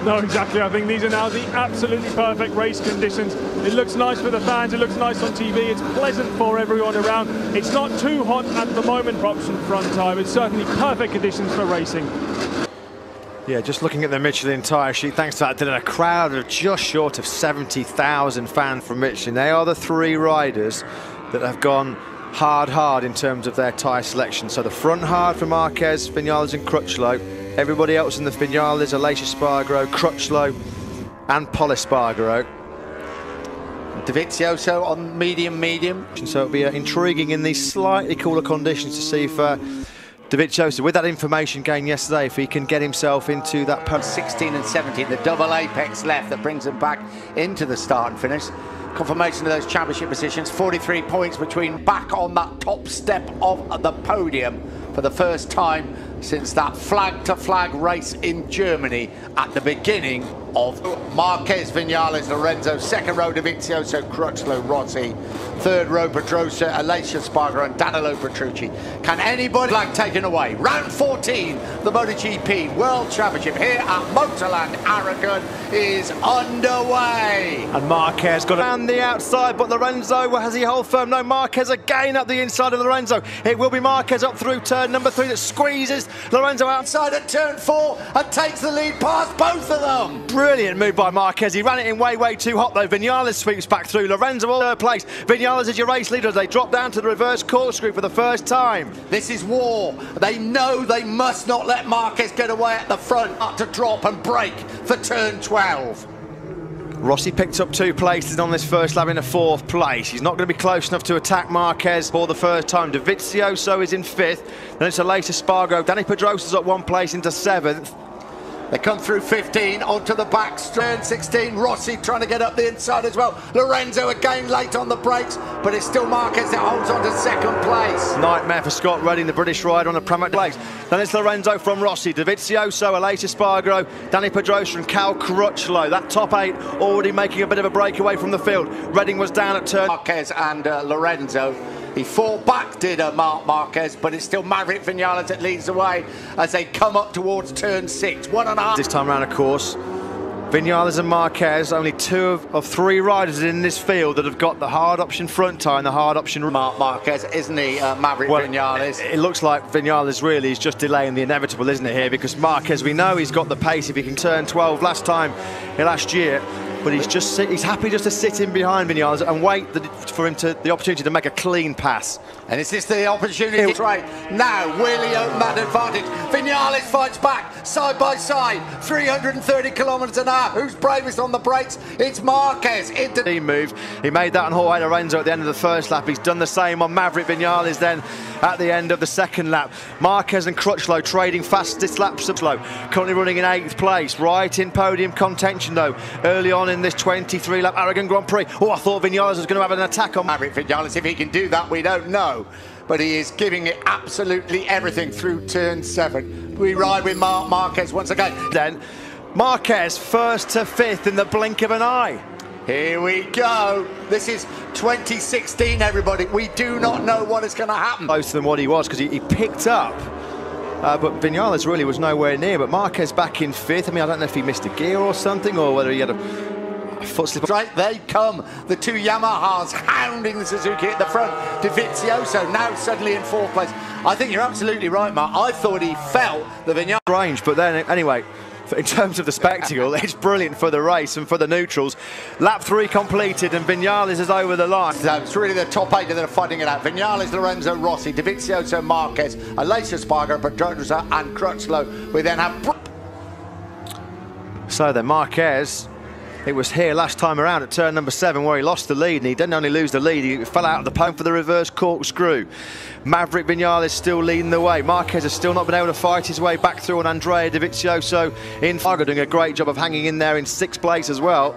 No, exactly. I think these are now the absolutely perfect race conditions. It looks nice for the fans, it looks nice on TV, it's pleasant for everyone around. It's not too hot at the moment for option front tire, it's certainly perfect conditions for racing. Yeah, just looking at the Michelin tyre sheet, thanks to that, did a crowd of just short of 70,000 fans from Michelin. They are the three riders that have gone hard in terms of their tyre selection. So the front hard for Marquez, Vinales and Crutchlow. Everybody else in the Vinales, Aleix Espargaro, Crutchlow and Pol Espargaro. Dovizioso on medium. So it'll be intriguing in these slightly cooler conditions to see if Dovizioso, with that information gained yesterday, if he can get himself into that 16 and 17, the double apex left that brings him back into the start and finish. Confirmation of those championship positions, 43 points between, back on that top step of the podium for the first time since that flag-to-flag race in Germany at the beginning of Marquez, Vinales, Lorenzo, second row Dovizioso, Crutchlow, Rossi, third row Pedrosa, Aleix Espargaro and Danilo Petrucci. Can anybody flag taken away? Round 14, the MotoGP World Championship here at Motorland Aragon is underway. And Marquez got around the outside, but Lorenzo, has he hold firm? No, Marquez again up the inside of Lorenzo. It will be Marquez up through turn number 3 that squeezes Lorenzo outside at turn 4 and takes the lead past both of them. Brilliant move by Marquez. He ran it in way too hot though. Vinales sweeps back through. Lorenzo all third place. Vinales is your race leader as they drop down to the reverse corkscrew for the first time. This is war. They know they must not let Marquez get away at the front, up to drop and break for turn 12. Rossi picked up 2 places on this first lap in a 4th place. He's not going to be close enough to attack Marquez for the first time. Dovizioso is in 5th. Then it's Aleix Espargaro. Danny Pedrosa's up 1 place into 7th. They come through 15 onto the back turn 16. Rossi trying to get up the inside as well. Lorenzo again late on the brakes, but it's still Marquez that holds on to 2nd place. Nightmare for Scott Redding, the British rider on the Pramac legs. Then it's Lorenzo from Rossi, Dovizioso, Aleix Espargaro, Danny Pedrosa and Cal Crutchlow. That top 8 already making a bit of a breakaway from the field. Redding was down at turn. Marquez and Lorenzo. He fought back, did Marc Marquez, but it's still Maverick Vinales that leads the way as they come up towards turn 6. 1.5. This time around, of course, Vinales and Marquez, only 2 of 3 riders in this field that have got the hard option front tyre and the hard option. Marc Marquez, isn't he, Maverick Vinales? It looks like Vinales really is just delaying the inevitable, isn't it, here? Because Marquez, we know he's got the pace if he can turn 12 last year. But he's happy just to sit in behind Vinales and wait for him the opportunity to make a clean pass. And is this the opportunity? Right now, really open that advantage. Vinales fights back, side by side, 330 kilometres an hour. Who's bravest on the brakes? It's Marquez. He moved. He made that on Jorge Lorenzo at the end of the first lap. He's done the same on Maverick Vinales then at the end of the second lap. Marquez and Crutchlow trading fastest laps of slow. Currently running in 8th place. Right in podium contention though. Early on in this 23-lap Aragon Grand Prix. Oh, I thought Vinales was going to have an attack on Maverick Vinales. If he can do that, we don't know. But he is giving it absolutely everything through turn 7. We ride with Marc Marquez once again. Then Marquez 1st to 5th in the blink of an eye. Here we go. This is 2016, everybody. We do not know what is going to happen. Closer than what he was because he picked up. But Vinales really was nowhere near. But Marquez back in 5th. I mean, I don't know if he missed a gear or something or whether he had a foot slip. Right, they come. The 2 Yamahas hounding the Suzuki at the front. Dovizioso now suddenly in 4th place. I think you're absolutely right, Mark. I thought he felt the Vinales range, but then anyway, in terms of the spectacle, it's brilliant for the race and for the neutrals. Lap 3 completed and Vinales is over the line. So it's really the top 8 that are fighting it out. Vinales, Lorenzo, Rossi, Dovizioso, Marquez, Aleix Espargaro, Pedrosa and Crutchlow. We then have... So then Marquez, it was here last time around at turn number 7 where he lost the lead, and he didn't only lose the lead, he fell out of the podium for the reverse corkscrew. Maverick Vinales still leading the way. Marquez has still not been able to fight his way back through on Andrea Dovizioso in Fargo, doing a great job of hanging in there in 6th place as well.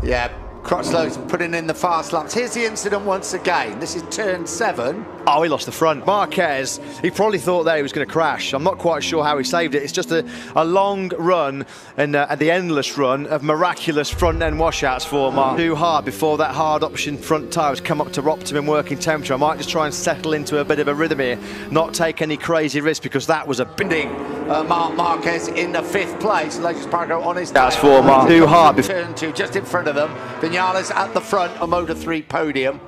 Yeah, Crutchlow's putting in the fast laps. Here's the incident once again. This is turn 7. Oh, he lost the front. Marquez, he probably thought that he was going to crash. I'm not quite sure how he saved it. It's just a long run and the endless run of miraculous front-end washouts for Mark. Too hard before that hard option front tyre has come up to optimum working temperature. I might just try and settle into a bit of a rhythm here, not take any crazy risks because that was a bending Marc Marquez in the 5th place. Aleix Espargaro on his That's for Marc. Too hard. Turn 2 just in front of them. Vinales at the front, a Moto3 podium.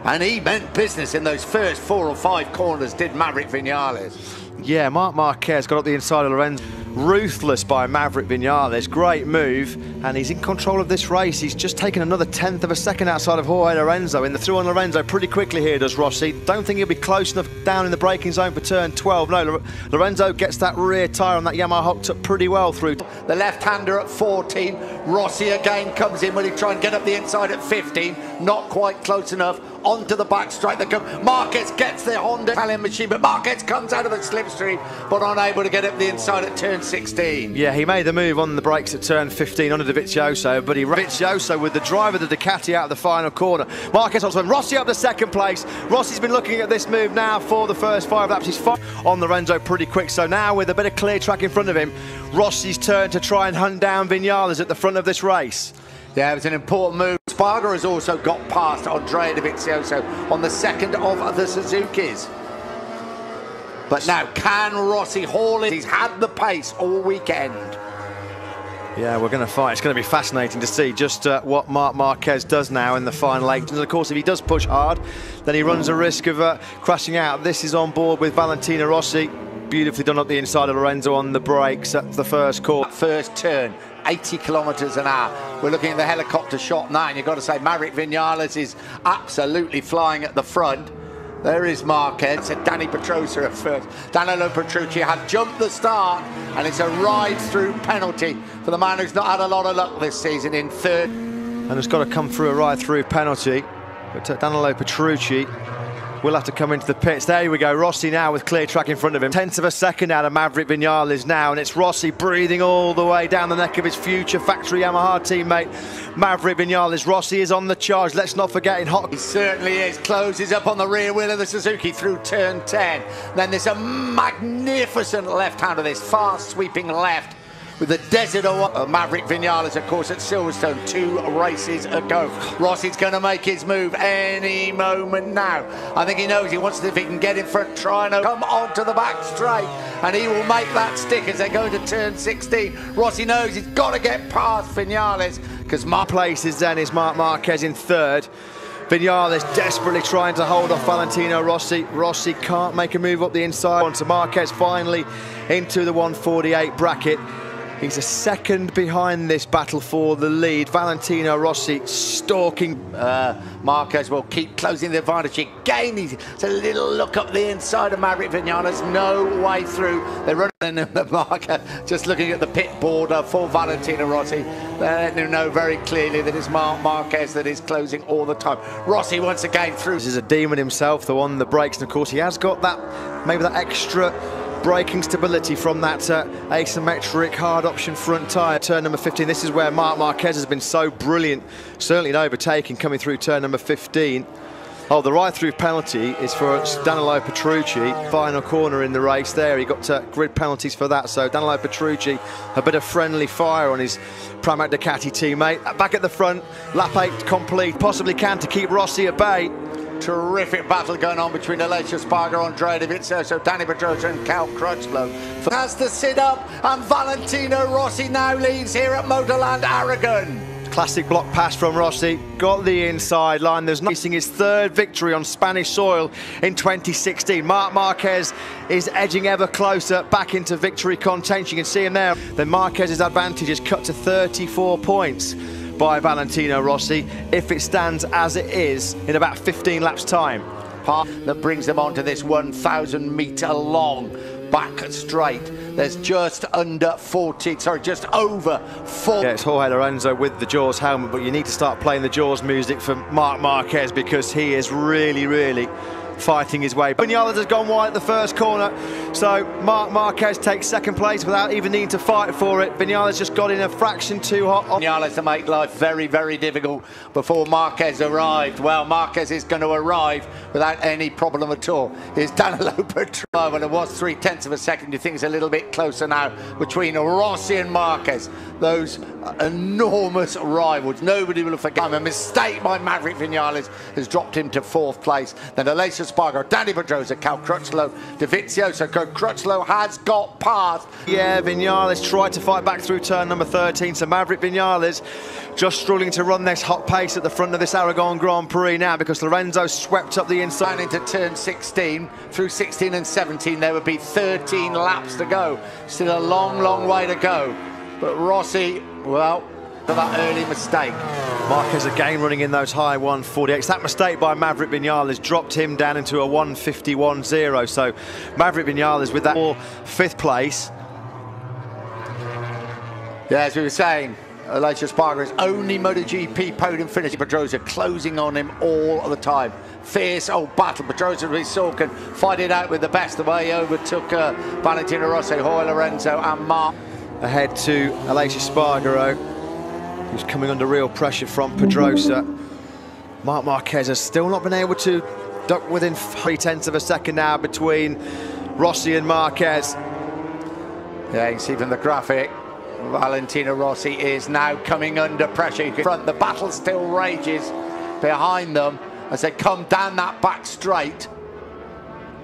And he meant business in those first 4 or 5 corners, did Maverick Vinales. Yeah, Marc Marquez got up the inside of Lorenzo. Ruthless by Maverick Vinales, great move, and he's in control of this race. He's just taken another 1/10 of a second outside of Jorge Lorenzo. In the through on Lorenzo pretty quickly here, does Rossi. Don't think he'll be close enough down in the braking zone for turn 12. No, Lorenzo gets that rear tyre on that Yamaha hooked up pretty well through. The left-hander at 14, Rossi again comes in when he try and get up the inside at 15, not quite close enough. Onto the back straight they come. Marquez gets the Honda Italian machine, but Marquez comes out of a slipstream, but unable to get up the inside at turn 16. Yeah, he made the move on the brakes at turn 15 under Dovizioso, but he Dovizioso with the driver of the Ducati out of the final corner. Marquez also Rossi up to 2nd place. Rossi's been looking at this move now for the first 5 laps. He's on Lorenzo pretty quick, so now with a bit of clear track in front of him, Rossi's turn to try and hunt down Vinales at the front of this race. Yeah, it was an important move. Espargaro has also got past Andrea Dovizioso on the 2nd of the Suzukis. But now, can Rossi haul it? He's had the pace all weekend. Yeah, we're going to fight. It's going to be fascinating to see just what Marc Marquez does now in the final 8. And of course, if he does push hard, then he runs a risk of crashing out. This is on board with Valentino Rossi. Beautifully done up the inside of Lorenzo on the brakes at the first corner. First turn, 80 kilometres an hour. We're looking at the helicopter shot now, and you've got to say Maverick Vinales is absolutely flying at the front. There is Marquez, and Danny Petrosa at first. Danilo Petrucci had jumped the start, and it's a ride-through penalty for the man who's not had a lot of luck this season in 3rd. And it's got to come through a ride-through penalty. But Danilo Petrucci will have to come into the pits. There we go, Rossi now with clear track in front of him. 1/10 of a second out of Maverick Vinales now, and it's Rossi breathing all the way down the neck of his future factory Yamaha teammate, Maverick Vinales. Rossi is on the charge, let's not forget in hot. He certainly is, closes up on the rear wheel of the Suzuki through turn 10. Then there's a magnificent left-hander, this fast sweeping left, with the desert of Maverick Vinales, of course, at Silverstone 2 races ago. Rossi's going to make his move any moment now. I think he knows he wants to, if he can get in front, try and come onto the back straight, and he will make that stick as they go into turn 16. Rossi knows he's got to get past Vinales, because places then is Marc Marquez in 3rd. Vinales desperately trying to hold off Valentino Rossi. Rossi can't make a move up the inside. Onto Marquez finally into the 148 bracket. He's a second behind this battle for the lead. Valentino Rossi stalking. Marquez will keep closing the advantage again. It's a little look up the inside of Maverick Vinales. No way through. They're running the marker, just looking at the pit border for Valentino Rossi. They're letting him know very clearly that it's Marc Marquez that is closing all the time. Rossi once again through. This is a demon himself, the one on the brakes, and of course he has got that, maybe that extra braking stability from that asymmetric hard option front tyre. Turn number 15, this is where Marc Marquez has been so brilliant, certainly in overtaking, coming through turn number 15. Oh, the ride-through penalty is for Danilo Petrucci. Final corner in the race there. He got grid penalties for that. So Danilo Petrucci, a bit of friendly fire on his Pramac Ducati teammate. Back at the front, lap 8 complete. Possibly can to keep Rossi at bay. Terrific battle going on between Aleix Espargaro, Andrea Dovizioso, Danny Petrosa and Cal Crutchlow. Has to sit up, and Valentino Rossi now leads here at Motorland Aragon. Classic block pass from Rossi, got the inside line. There's racing his 3rd victory on Spanish soil in 2016. Marc Marquez is edging ever closer back into victory contention. You can see him there. Then Marquez's advantage is cut to 34 points by Valentino Rossi if it stands as it is in about 15 laps time. That brings them onto this 1,000 metre long back straight. There's just under 40, sorry, just over 40. Yeah, it's Jorge Lorenzo with the Jaws helmet, but you need to start playing the Jaws music for Marc Marquez because he is really, really fighting his way. Vinales has gone wide at the first corner, so Marc Marquez takes 2nd place without even needing to fight for it. Vinales just got in a fraction too hot. Vinales to make life very, very difficult before Marquez arrived. Well, Marquez is going to arrive without any problem at all. Here's Danilo Petrucci. Well, it was 3/10 of a second. You think it's a little bit closer now between Rossi and Marquez. Those enormous rivals. Nobody will forget. A mistake by Maverick Vinales has dropped him to 4th place. Then Aleix Spargo, Danny Pedrosa, Cal Crutchlow, Davizioso. Crutchlow has got past. Yeah, Vinales tried to fight back through turn number 13, so Maverick Vinales just struggling to run this hot pace at the front of this Aragon Grand Prix now, because Lorenzo swept up the inside. Down into turn 16, through 16 and 17, there would be 13 laps to go. Still a long, long way to go. But Rossi, well, for that early mistake. Marquez again running in those high 148s. That mistake by Maverick Vinales dropped him down into a 151.0. So Maverick Vinales with that fifth place. Yeah, as we were saying, Aleix Espargaro's only MotoGP podium finish. Pedrosa closing on him all the time. Fierce old battle. Pedrosa we saw can fight it out with the best. The way he overtook Valentino Rossi, Jorge Lorenzo and Marc. Ahead to Aleix Espargaro, who's coming under real pressure from Pedrosa. Marc Marquez has still not been able to duck within 0.3 of a second now between Rossi and Marquez. Yeah, you can see from the graphic, Valentino Rossi is now coming under pressure. You can front, the battle still rages behind them as they come down that back straight.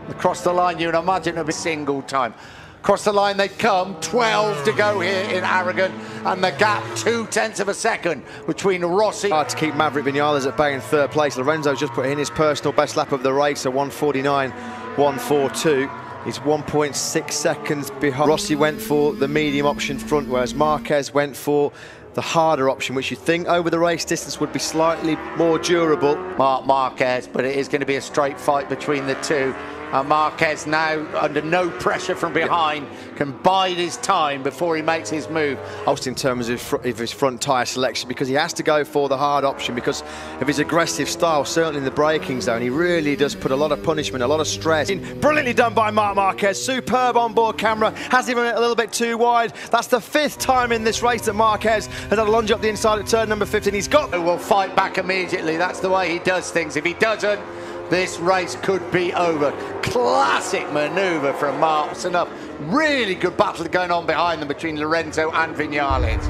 Across the line, you would imagine it'll be single time. Across the line they come, 12 to go here in Aragon, and the gap 0.2 of a second between Rossi. Hard to keep Maverick Vinales at bay in third place. Lorenzo's just put in his personal best lap of the race, a 149.142. He's 1.6 seconds behind. Rossi went for the medium option front, whereas Marquez went for the harder option, which you think over the race distance would be slightly more durable. Marc Marquez, but it is going to be a straight fight between the two. And Marquez now under no pressure from behind can bide his time before he makes his move. In terms of his front tyre selection, because he has to go for the hard option because of his aggressive style, certainly in the braking zone. He really does put a lot of punishment, a lot of stress. Brilliantly done by Marc Marquez. Superb onboard camera. Has even a little bit too wide. That's the 5th time in this race that Marquez has had a lunge up the inside at turn number 15. He's got... Will fight back immediately. That's the way he does things. If he doesn't, this race could be over. Classic manoeuvre from Marc. Enough. Really good battle going on behind them between Lorenzo and Vinales.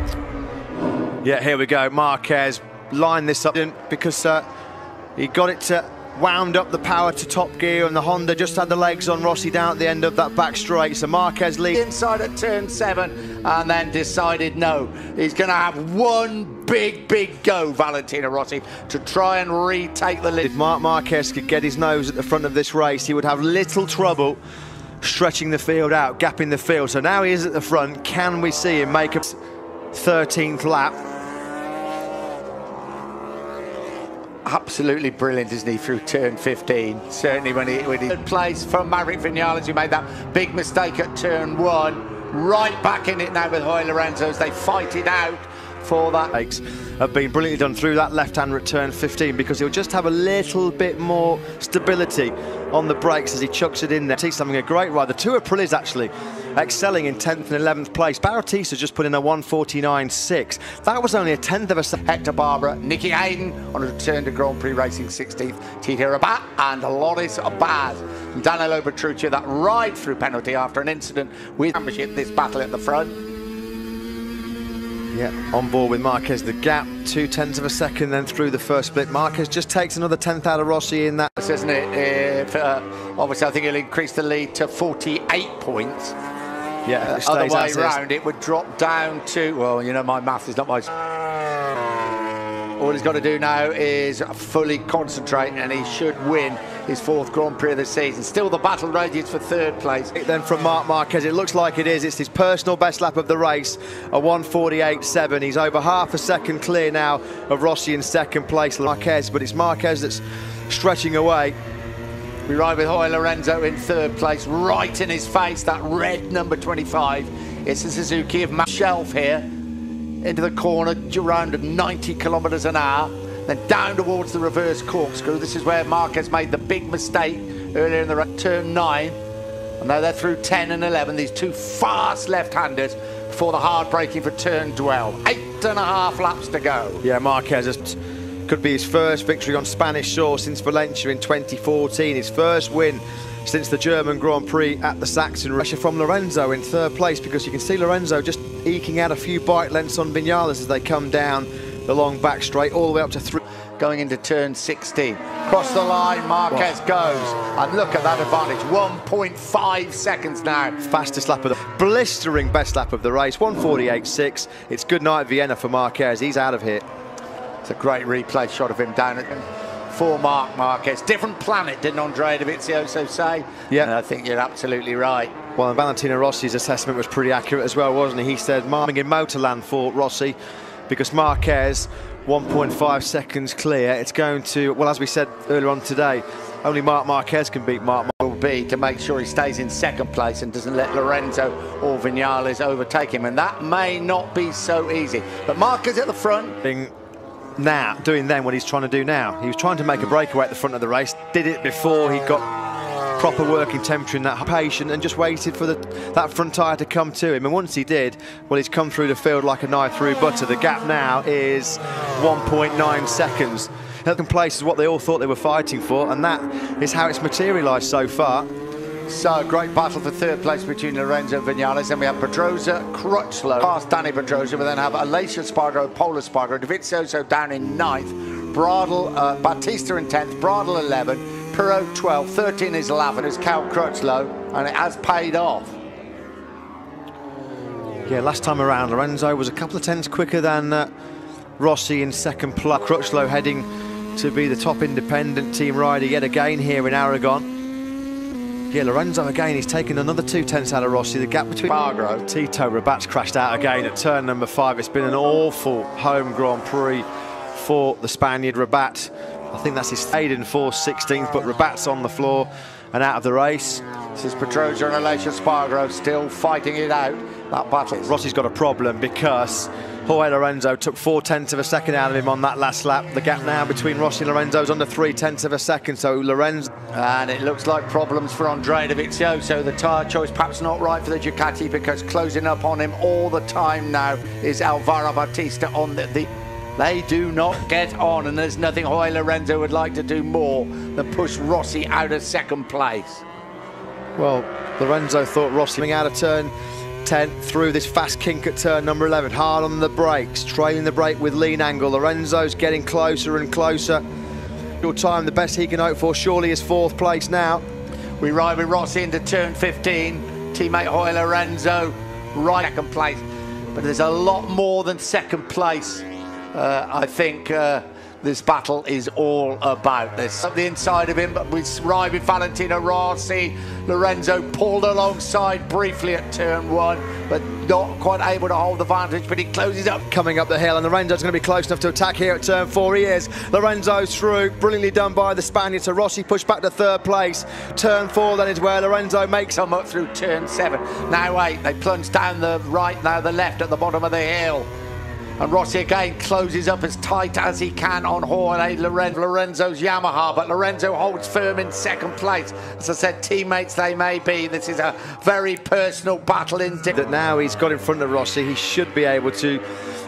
Yeah, here we go. Marquez lined this up because he got it to wound up the power to top gear, and the Honda just had the legs on Rossi down at the end of that back straight. So Marquez leads inside at turn 7 and then decided no, he's going to have one big go, Valentino Rossi, to try and retake the lead. If Marc Marquez could get his nose at the front of this race, he would have little trouble stretching the field out, gapping the field. So now he is at the front. Can we see him make a 13th lap? Absolutely brilliant, isn't he, through turn 15? Certainly when he third place from Maverick Vinales, who made that big mistake at turn 1. Right back in it now with Jorge Lorenzo as they fight it out for that. Have been brilliantly done through that left-hander at turn 15, because he'll just have a little bit more stability on the brakes as he chucks it in there. He's having a great ride. The two Aprili's actually excelling in 10th and 11th place. Bautista just put in a 149.6. That was only a 10th of a second. Hector Barbara, Nicky Hayden on a return to Grand Prix Racing 16th, Tito Rabat and Loris Baz. And Danilo Petrucci, that ride through penalty after an incident with championship, this battle at the front. Yeah, on board with Marquez. The gap, 0.2 of a second then through the first split. Marquez just takes another 10th out of Rossi in that. Isn't it? Obviously, I think he'll increase the lead to 48 points. Yeah, other way round, it would drop down to, well, you know, my math is not my... All he's got to do now is fully concentrate, and he should win his 4th Grand Prix of the season. Still the battle rages for 3rd place. Then from Marc Marquez, it looks like it is. It's his personal best lap of the race, a 148.7. He's over half a second clear now of Rossi in 2nd place, Marquez, but it's Marquez that's stretching away. We ride with Jorge Lorenzo in 3rd place, right in his face, that red number 25. It's a Suzuki of shelf here, into the corner, around 90 kilometers an hour, then down towards the reverse corkscrew. This is where Marquez made the big mistake earlier in the turn 9. And now they're through 10 and 11, these two fast left-handers for the hard braking for turn 12. 8.5 laps to go. Yeah, Marquez could be his first victory on Spanish soil since Valencia in 2014, his first win since the German Grand Prix at the Saxon. Pressure from Lorenzo in 3rd place, because you can see Lorenzo just eking out a few bike lengths on Vinales as they come down the long back straight all the way up to 3. going into turn 16. Across the line, Marquez goes. And look at that advantage, 1.5 seconds now. Fastest lap of the blistering best lap of the race, 1:48.6. It's good night Vienna for Marquez. He's out of here. It's a great replay shot of him down at for Marc Marquez. Different planet, didn't Andrea Dovizioso say? Yeah. And I think you're absolutely right. Well, and Valentino Rossi's assessment was pretty accurate as well, wasn't he? He said marking in Motorland for Rossi because Marquez 1.5 seconds clear. It's going to, well, as we said earlier on today, only Marc Marquez can beat Marc. Will be to make sure he stays in second place and doesn't let Lorenzo or Vinales overtake him, and that may not be so easy. But Marquez at the front. Now, doing then what he's trying to do now. He was trying to make a breakaway at the front of the race, did it before he got proper working temperature and that patient, and just waited for that front tyre to come to him. And once he did, well, he's come through the field like a knife through butter. The gap now is 1.9 seconds. Second place is what they all thought they were fighting for, and that is how it's materialised so far. So, great battle for third place between Lorenzo and Vinales. And we have Pedrosa, Crutchlow, past Danny Pedrosa. We then have Aleix Espargaro, Pol Espargaro, Dovizioso down in 9th, Bradle, Batista in 10th, Bradle 11, Pirot 12, 13 is Lavin, as Cal Crutchlow, and it has paid off. Yeah, last time around, Lorenzo was a couple of tenths quicker than Rossi in second place. Crutchlow heading to be the top independent team rider yet again here in Aragon. Yeah, Lorenzo again, he's taken another 2 tenths out of Rossi. The gap between Tito Rabat's crashed out again at turn number 5. It's been an awful home Grand Prix for the Spaniard Rabat. I think that's his maiden 4/16th, but Rabat's on the floor and out of the race. This is Pedrosa and Aleix Espargaro still fighting it out, that battle. Rossi's got a problem because Jorge Lorenzo took 4 tenths of a second out of him on that last lap. The gap now between Rossi and Lorenzo is under 3 tenths of a second, so Lorenzo... And it looks like problems for Andrea Dovizioso. The tyre choice perhaps not right for the Ducati, because closing up on him all the time now is Alvaro Batista on the... They do not get on, and there's nothing Jorge Lorenzo would like to do more than push Rossi out of second place. Well, Lorenzo thought Rossi coming out of turn 10 through this fast kink at turn number 11, hard on the brakes, trailing the brake with lean angle. Lorenzo's getting closer and closer. Your time, the best he can hope for, surely is 4th place now. We ride with Rossi into turn 15. Teammate Jorge Lorenzo, right second place. But there's a lot more than second place. I think this battle is all about. There's something inside of him, but we ride with Valentino Rossi. Lorenzo pulled alongside briefly at turn 1, but not quite able to hold the vantage, but he closes up. Coming up the hill, and Lorenzo's going to be close enough to attack here at turn 4. He is. Lorenzo's through, brilliantly done by the Spaniard, so Rossi pushed back to 3rd place. Turn 4 then is where Lorenzo makes come up through turn 7. Now 8, they plunge down the right, now the left at the bottom of the hill. And Rossi again closes up as tight as he can on Jorge Lorenzo's Yamaha, but Lorenzo holds firm in second place. As I said, teammates they may be. This is a very personal battle indeed. That now he's got in front of Rossi, he should be able to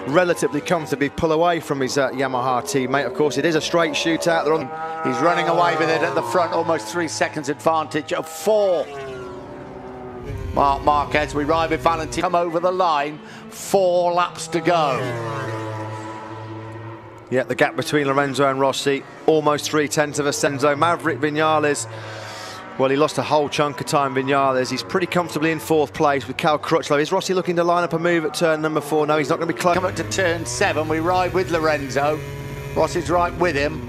relatively comfortably pull away from his Yamaha teammate. Of course, it is a straight shootout. He's running away with it at the front, almost 3 seconds advantage of 4. Marc Marquez, we ride with Valentino, come over the line, 4 laps to go. Yeah, the gap between Lorenzo and Rossi, almost 3 tenths of a second. Maverick Vinales, well, he lost a whole chunk of time, Vinales. He's pretty comfortably in 4th place with Cal Crutchlow. Is Rossi looking to line up a move at turn number 4? No, he's not going to be close. Come up to turn 7, we ride with Lorenzo. Rossi's right with him.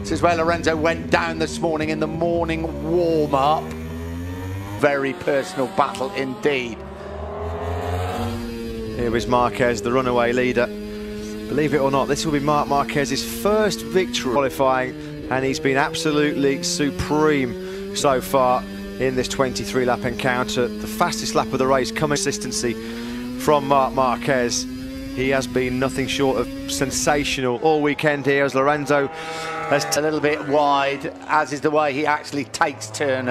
This is where Lorenzo went down this morning in the morning warm-up. Very personal battle indeed. Here is Marquez, the runaway leader. Believe it or not, this will be Marc Marquez's first victory qualifying, and he's been absolutely supreme so far in this 23-lap encounter. The fastest lap of the race, consistency from Marc Marquez. He has been nothing short of sensational all weekend here as Lorenzo has a little bit wide, as is the way he actually takes turn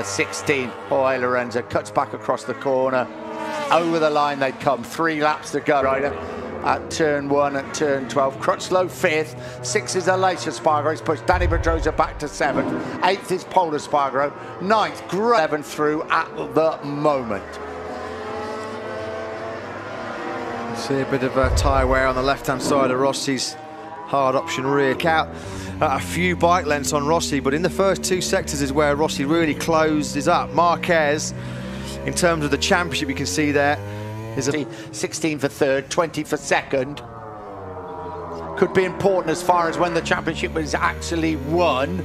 16. Jorge Lorenzo cuts back across the corner. Over the line they'd come, 3 laps to go. Rider at turn 1, at turn 12. Crutchlow 5th, 6 is Aleix Espargaro. He's pushed Danny Pedrosa back to 7th. 8th is Pol Espargaro. 9th, 11th through at the moment. See a bit of tyre wear on the left-hand side of Rossi's hard option rear out. A few bike lengths on Rossi, but in the first two sectors is where Rossi really closes up. Marquez, in terms of the championship, you can see there is a 16 for third, 20 for second. Could be important as far as when the championship was actually won.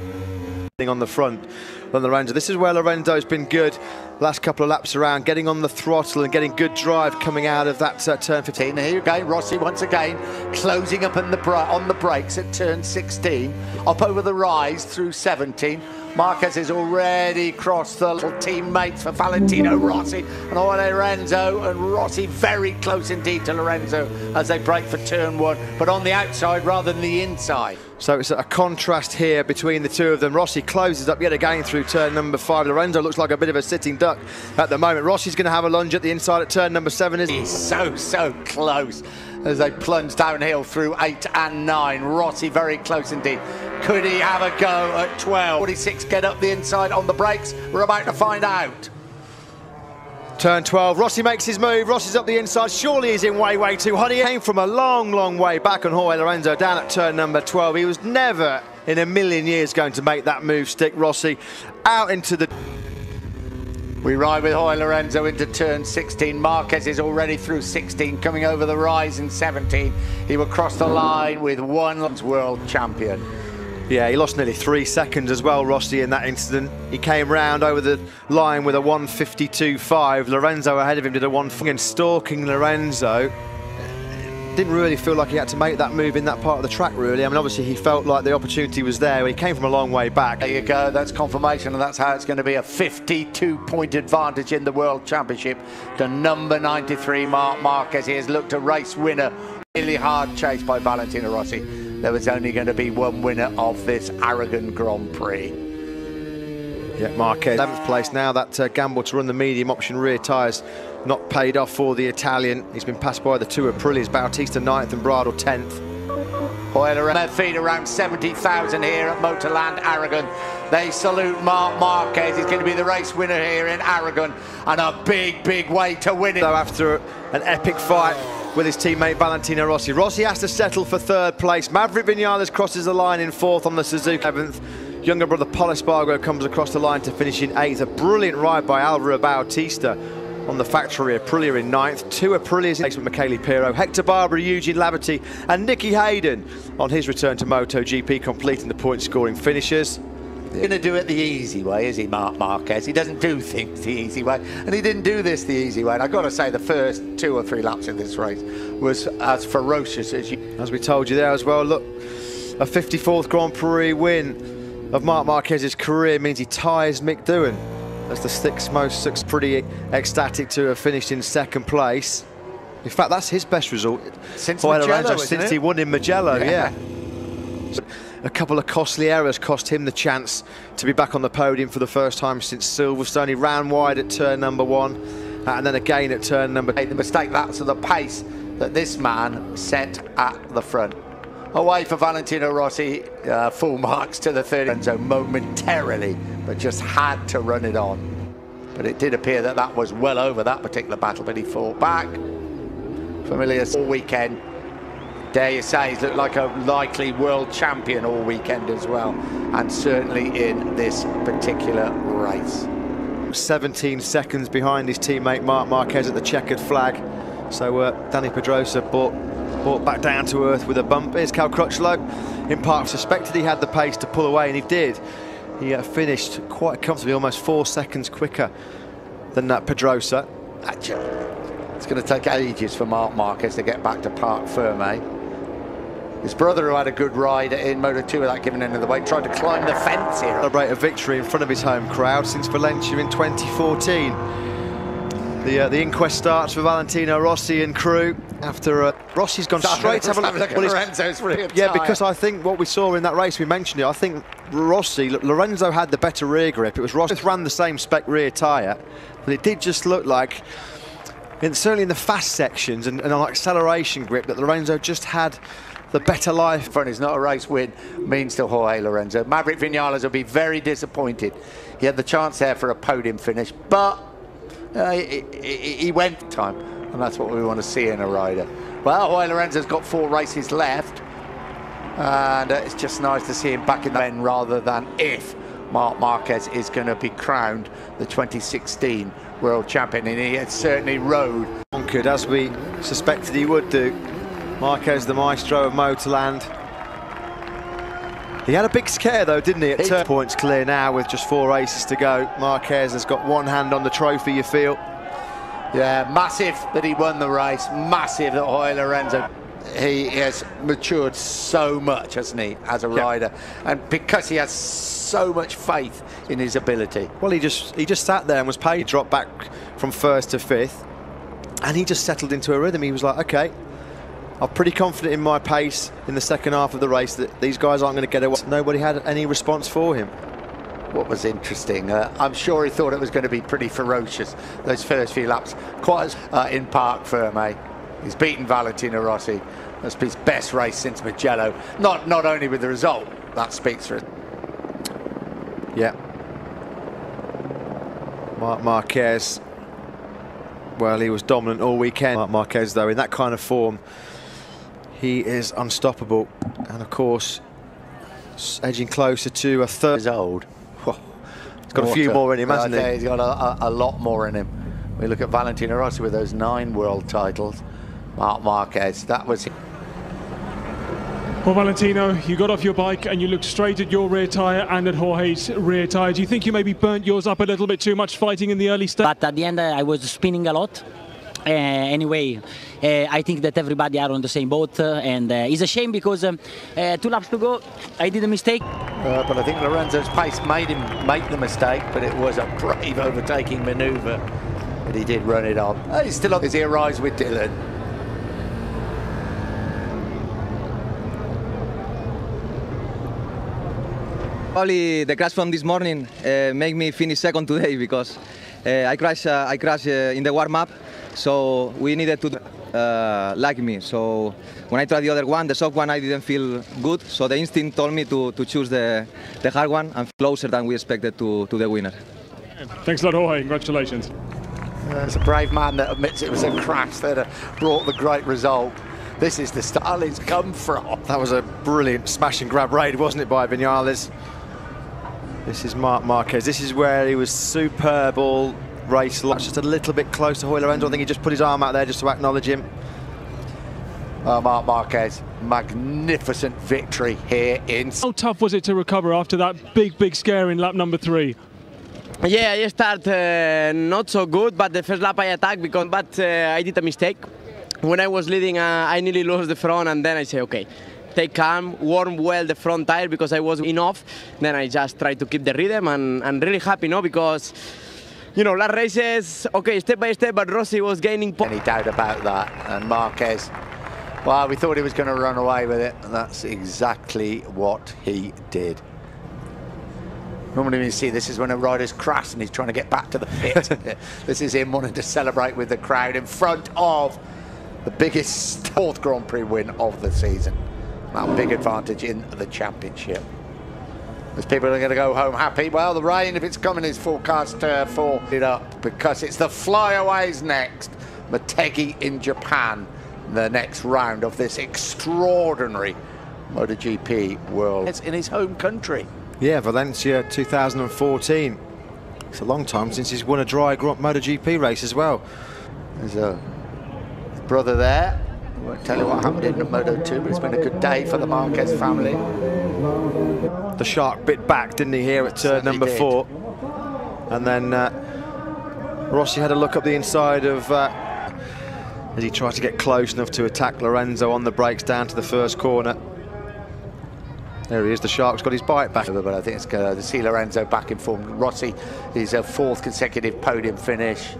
On the front on Lorenzo. This is where Lorenzo's been good last couple of laps around, getting on the throttle and getting good drive coming out of that turn 15. Here you go, Rossi once again closing up on the brakes at turn 16, up over the rise through 17. Marquez has already crossed the little teammates for Valentino Rossi and Lorenzo, and Rossi very close indeed to Lorenzo as they brake for turn 1, but on the outside rather than the inside. So it's a contrast here between the two of them. Rossi closes up yet again through turn number 5. Lorenzo looks like a bit of a sitting duck at the moment. Rossi's going to have a lunge at the inside at turn number 7. He's so close as they plunge downhill through 8 and 9. Rossi very close indeed. Could he have a go at 12? 46 get up the inside on the brakes. We're about to find out. Turn 12, Rossi makes his move, Rossi's up the inside, surely he's in way too hot. He came from a long way back on Jorge Lorenzo down at turn number 12. He was never in a million years going to make that move stick. Rossi out into the... We ride with Jorge Lorenzo into turn 16. Marquez is already through 16, coming over the rise in 17. He will cross the line with one world champion. Yeah, he lost nearly 3 seconds as well, Rossi, in that incident. He came round over the line with a 1:52.5. Lorenzo ahead of him did a 1, and stalking Lorenzo. Didn't really feel like he had to make that move in that part of the track, really. I mean, obviously he felt like the opportunity was there. He came from a long way back. There you go, that's confirmation, and that's how it's going to be a 52-point advantage in the World Championship to number 93, Marc Marquez. He has looked a race winner. Really hard chase by Valentino Rossi. There was only going to be one winner of this Aragon Grand Prix. Yeah, Marquez, 11th place now. That gamble to run the medium option rear tyres not paid off for the Italian. He's been passed by the two Aprilias, Bautista 9th and Bradle 10th. Their feet around 70,000 here at Motorland Aragon. They salute Marc Marquez. He's going to be the race winner here in Aragon, and a big way to win it. So after an epic fight with his teammate Valentino Rossi, Rossi has to settle for 3rd place. Maverick Vinales crosses the line in 4th on the Suzuki 7th. Younger brother Pol Espargaro comes across the line to finish in 8th. A brilliant ride by Alvaro Bautista on the factory Aprilia in 9th. 2 Aprilias in with Michele Pirro, Hector Barbera, Eugene Labadie and Nicky Hayden on his return to MotoGP, completing the point scoring finishers. He's going to do it the easy way, is he, Marc Marquez? He doesn't do things the easy way, and he didn't do this the easy way. And I've got to say, the first 2 or 3 laps in this race was as ferocious as you... As we told you there as well, look, a 54th Grand Prix win of Marc Marquez's career means he ties Mick Doohan as the 6th most. Pretty ecstatic to have finished in 2nd place. In fact, that's his best result since Mugello, since he won in Mugello, yeah. So a couple of costly errors cost him the chance to be back on the podium for the first time since Silverstone. He ran wide at turn number 1 and then again at turn number 8. The mistake, that's the pace that this man set at the front. Away for Valentino Rossi, full marks to the 30. So momentarily, but just had to run it on. But it did appear that that was well over that particular battle, but he fought back. Familiar all weekend. Dare you say he's looked like a likely world champion all weekend as well, and certainly in this particular race. 17 seconds behind his teammate Marc Marquez at the checkered flag. So Dani Pedrosa brought back down to earth with a bump. Here's Cal Crutchlow. In part suspected he had the pace to pull away, and he did. He finished quite comfortably, almost 4 seconds quicker than Pedrosa. It's going to take ages for Marc Marquez to get back to Parc Ferme. His brother, who had a good ride in Moto2 without giving any of the weight, tried to climb the fence here. Celebrate a victory in front of his home crowd since Valencia in 2014. The inquest starts for Valentino Rossi and crew after Rossi's gone straight to have a look at Lorenzo's rear yeah, because I think what we saw in that race, we mentioned it, I think Lorenzo had the better rear grip. It was Rossi ran the same spec rear tyre, but it did just look like, certainly in the fast sections and on acceleration grip, that Lorenzo just had the better life. Front is not a race win, means to Jorge Lorenzo. Maverick Vinales will be very disappointed. He had the chance there for a podium finish, but he went time, and that's what we want to see in a rider. Well, Jorge Lorenzo's got 4 races left. And it's just nice to see him back in the end rather than if Marc Marquez is going to be crowned the 2016 World Champion. And he had certainly rode. Conquered, as we suspected he would do. Marquez, the maestro of Motorland. He had a big scare though, didn't he? At turn points clear now with just 4 races to go. Marquez has got one hand on the trophy, you feel. Yeah, massive that he won the race. Massive that Jorge Lorenzo. He has matured so much, hasn't he, as a rider, and because he has so much faith in his ability. Well, he just sat there and was paid. He dropped back from 1st to 5th, and he just settled into a rhythm. He was like, okay, I'm pretty confident in my pace in the second half of the race that these guys aren't going to get away. Nobody had any response for him. What was interesting, I'm sure he thought it was going to be pretty ferocious, those first few laps. Quite as in Parc Ferme. He's beaten Valentino Rossi. That's his best race since Mugello. Not only with the result, that speaks for it. Yeah. Marc Marquez, well, he was dominant all weekend. Marc Marquez, though, in that kind of form, he is unstoppable. And of course, edging closer to a third. He's old. He's got a few more in him, hasn't he? He's got a lot more in him. We look at Valentino Rossi with those 9 world titles. Marc Marquez, that was him. Well, Valentino, you got off your bike and you looked straight at your rear tyre and at Jorge's rear tyre. Do you think you maybe burnt yours up a little bit too much fighting in the early stage? But at the end, I was spinning a lot. Anyway, I think that everybody are on the same boat, and it's a shame because 2 laps to go, I did a mistake. But I think Lorenzo's pace made him make the mistake, but it was a brave overtaking manoeuvre. But he did run it on. He's still on as he arrives with Dylan. Probably the crash from this morning made me finish second today because I crashed in the warm-up, so we needed to like me. So when I tried the other one, the soft one, I didn't feel good. So the instinct told me to choose the hard one and closer than we expected to the winner. Thanks a lot, Jorge. Congratulations. It's a brave man that admits it was a crash that brought the great result. This is the style he's come from. That was a brilliant smash and grab raid, wasn't it, by Vinales? This is Marc Marquez. This is where he was superb all race. Just a little bit close to Jorge Lorenzo. I think he just put his arm out there just to acknowledge him. Marc Marquez, magnificent victory here in... How tough was it to recover after that big scare in lap number 3? Yeah, I start not so good, but the first lap I attacked but I did a mistake. When I was leading, I nearly lost the front, and then I say, okay, take calm, warm well the front tire because I was enough. Then I just tried to keep the rhythm, and I'm really happy now because, you know, last races, okay, step by step, but Rossi was gaining points. Any doubt about that? And Marquez, well, we thought he was going to run away with it, and that's exactly what he did. Normally when you see this is when a rider's crashed and he's trying to get back to the pit. This is him wanting to celebrate with the crowd in front of the biggest 4th Grand Prix win of the season. That big advantage in the championship. As people are going to go home happy. Well, the rain, if it's coming, is forecast for it up because it's the flyaways next. Motegi in Japan, the next round of this extraordinary MotoGP World. It's in his home country. Yeah, Valencia 2014. It's a long time since he's won a dry MotoGP race as well. There's a brother there. I won't tell you what happened in the Moto2, but it's been a good day for the Marquez family. The shark bit back, didn't he, here at turn number 4? And then Rossi had a look up the inside of as he tried to get close enough to attack Lorenzo on the brakes down to the first corner. There he is, the shark's got his bite back. But I think it's going to see Lorenzo back in form. Rossi is a 4th consecutive podium finish.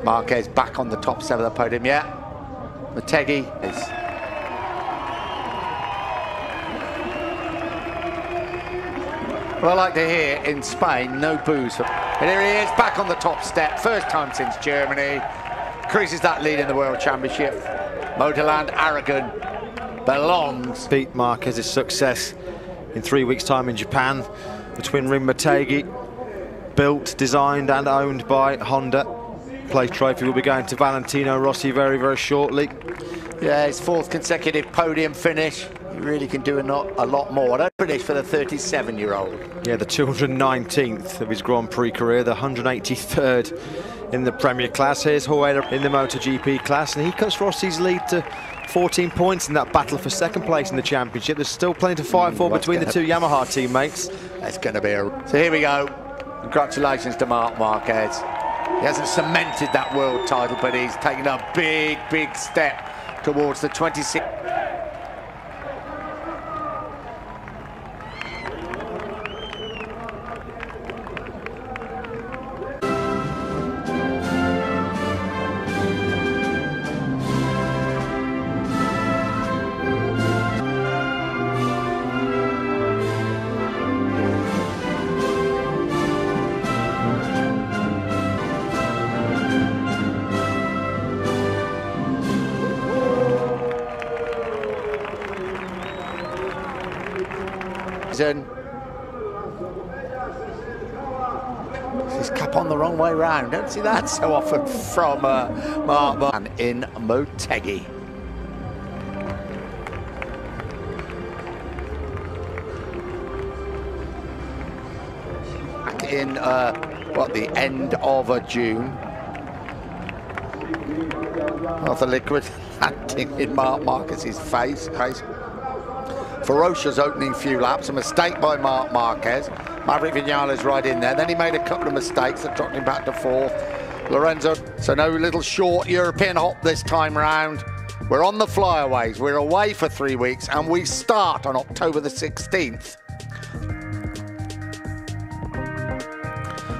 Marquez back on the top 7 of the podium, yeah. Motegi is... Well, I like to hear in Spain, no booze. And here he is, back on the top step, first time since Germany. Increases that lead in the World Championship. Motorland Aragon belongs. Beat Marquez's success in 3 weeks' time in Japan. The twin ring Motegi, built, designed and owned by Honda. Place trophy will be going to Valentino Rossi very shortly. Yeah, his 4th consecutive podium finish. He really can do a lot more. Don't finish for the 37-year-old. Yeah, the 219th of his Grand Prix career, the 183rd in the Premier class. Here's Hoeda in the MotoGP class, and he cuts Rossi's lead to 14 points in that battle for second place in the championship. There's still plenty to fight for between the two Yamaha teammates. That's going to be So here we go. Congratulations to Marc Marquez. He hasn't cemented that world title, but he's taken a big step towards the 26. His cap on the wrong way round. Don't see that so often from Marc. And in Motegi. Back in the end of June. Of the liquid landing in Marc Marquez's face. Ferocious opening few laps, a mistake by Marc Marquez. Maverick Vinales right in there. Then he made a couple of mistakes that dropped him back to fourth. Lorenzo, so no little short European hop this time round. We're on the flyaways. We're away for 3 weeks, and we start on October the 16th.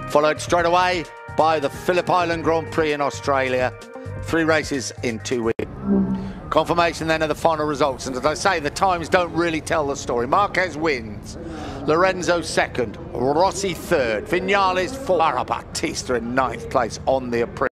Followed straight away by the Phillip Island Grand Prix in Australia. 3 races in 2 weeks. Confirmation then of the final results, and as I say, the times don't really tell the story. Marquez wins, Lorenzo second, Rossi third, Vinales fourth, Batista in 9th place on the approach.